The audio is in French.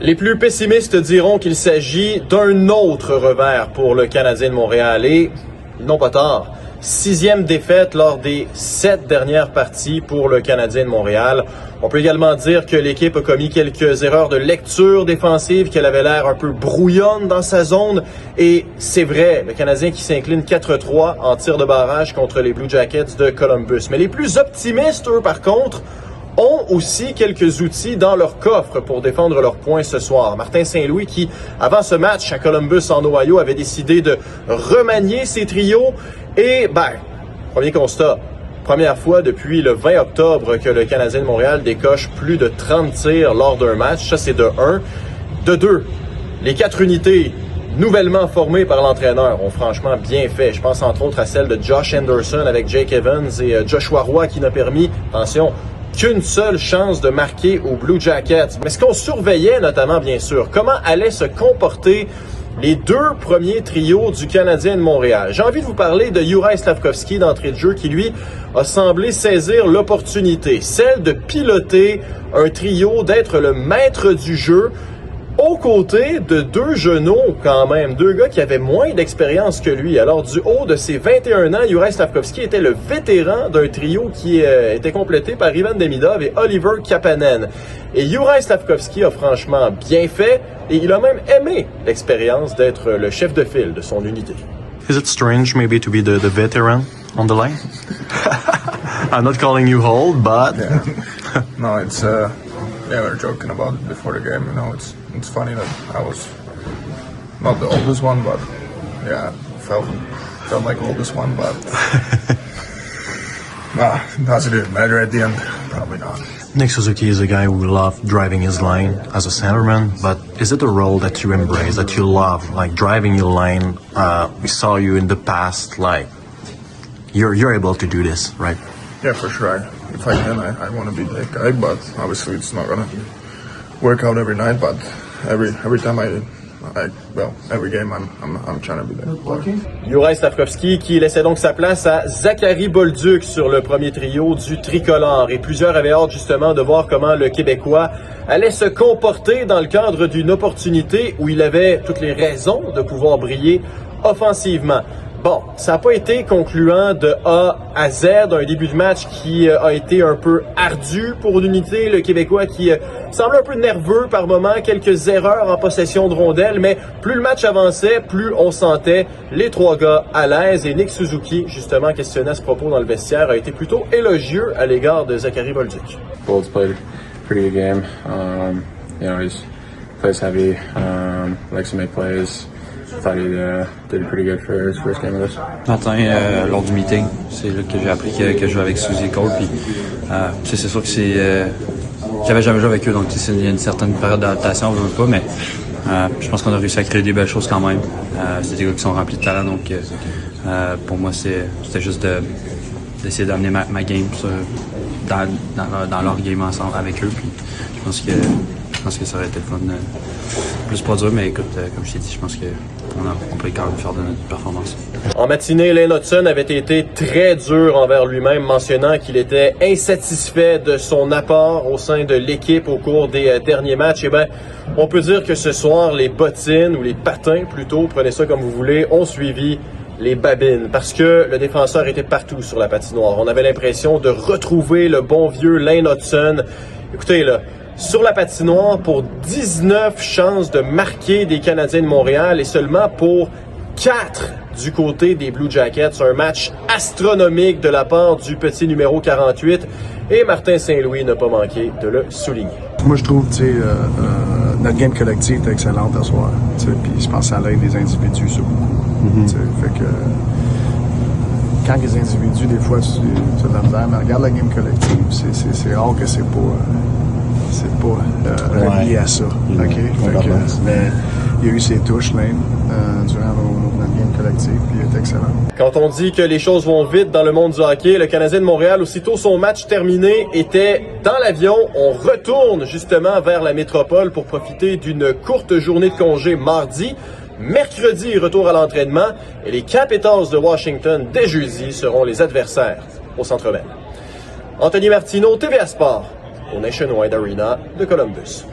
Les plus pessimistes diront qu'il s'agit d'un autre revers pour le Canadien de Montréal et ils n'ont pas tort. 6e défaite lors des 7 dernières parties pour le Canadien de Montréal. On peut également dire que l'équipe a commis quelques erreurs de lecture défensive, qu'elle avait l'air un peu brouillonne dans sa zone. Et c'est vrai, le Canadien qui s'incline 4-3 en tir de barrage contre les Blue Jackets de Columbus. Mais les plus optimistes, eux, par contre, ont aussi quelques outils dans leur coffre pour défendre leurs points ce soir. Martin Saint-Louis qui, avant ce match à Columbus en Ohio, avait décidé de remanier ses trios. Et, premier constat, première fois depuis le 20 octobre que le Canadien de Montréal décoche plus de 30 tirs lors d'un match. Ça, c'est de 1. De 2, les 4 unités nouvellement formées par l'entraîneur ont franchement bien fait. Je pense entre autres à celle de Josh Anderson avec Jake Evans et Joshua Roy qui n'a permis, attention, qu'une seule chance de marquer aux Blue Jackets. Mais ce qu'on surveillait notamment, bien sûr, comment allaient se comporter les 2 premiers trios du Canadien de Montréal. J'ai envie de vous parler de Juraj Slafkovský d'entrée de jeu qui, lui, a semblé saisir l'opportunité, celle de piloter un trio, d'être le maître du jeu, aux côtés de 2 genoux quand même, 2 gars qui avaient moins d'expérience que lui. Alors du haut de ses 21 ans, Juraj Slafkovský était le vétéran d'un trio qui était complété par Ivan Demidov et Oliver Kapanen. Et Juraj Slafkovský a franchement bien fait et il a même aimé l'expérience d'être le chef de file de son unité. Is it strange maybe to be the veteran on the line? I'm not calling you old, but... Yeah. No, it's... we were joking about it before the game, you know, it's funny that I was not the oldest one, but yeah, felt like oldest one, but does it even matter at the end? Probably not. Nick Suzuki is a guy who loved driving his line as a centerman, but is it a role that you embrace, that you love, like driving your line? We saw you in the past, like, you're able to do this, right? Yeah, for sure. If I can, I want to be that guy, but obviously it's not gonna work out every night. But every time every game I'm trying to be that. Juraj Slafkovský qui laissait donc sa place à Zachary Bolduc sur le premier trio du tricolore. Et plusieurs avaient hâte justement de voir comment le Québécois allait se comporter dans le cadre d'une opportunité où il avait toutes les raisons de pouvoir briller offensivement. Bon, ça n'a pas été concluant de A à Z, un début de match qui a été un peu ardu pour l'unité, le Québécois qui semblait un peu nerveux par moments, quelques erreurs en possession de rondelles, mais plus le match avançait, plus on sentait les 3 gars à l'aise. Et Nick Suzuki, justement questionné à ce propos dans le vestiaire, a été plutôt élogieux à l'égard de Zachary Bolduc. Bold's played a pretty good game. You know, he plays heavy, likes to make plays. I thought he did pretty good for his first game with us. Matin, lors du meeting, c'est là que j'ai appris que je jouais avec Suzy Cole. Puis, c'est sûr que j'avais jamais joué avec eux, donc il y a une certaine période d'adaptation, on veut pas, mais je pense qu'on a réussi à créer des belles choses quand même. C'est des gars qui sont remplis de talent, donc pour moi, c'était juste d'essayer d'amener ma game dans leur game ensemble avec eux. Puis, je pense que ça aurait été le fun. Plus pas dur, mais écoute, comme je t'ai dit, je pense qu'on peut quand même faire de notre performance. En matinée, Lane Hutson avait été très dur envers lui-même, mentionnant qu'il était insatisfait de son apport au sein de l'équipe au cours des derniers matchs. Eh bien, on peut dire que ce soir, les bottines, ou les patins plutôt, prenez ça comme vous voulez, ont suivi les babines, parce que le défenseur était partout sur la patinoire. On avait l'impression de retrouver le bon vieux Lane Hutson. Écoutez, là, sur la patinoire pour 19 chances de marquer des Canadiens de Montréal et seulement pour 4 du côté des Blue Jackets. Un match astronomique de la part du petit numéro 48 et Martin Saint-Louis n'a pas manqué de le souligner. Moi, je trouve que notre game collective est excellente ce soir. Puis je pense que ça l'aide les individus sur beaucoup. Fait que quand les individus, des fois, tu as de la misère, mais regarde la game collective. C'est rare que c'est pas relié à ça. OK? Fait que, mais il y a eu ses touches, Lane, durant notre game collective, puis il est excellent. Quand on dit que les choses vont vite dans le monde du hockey, le Canadien de Montréal, aussitôt son match terminé, était dans l'avion. On retourne justement vers la métropole pour profiter d'une courte journée de congé mardi. Mercredi, retour à l'entraînement. Et les Capitals de Washington, dès jeudi, seront les adversaires au Centre Bell. Anthony Martineau, TVA Sport, au Nationwide Arena de Columbus.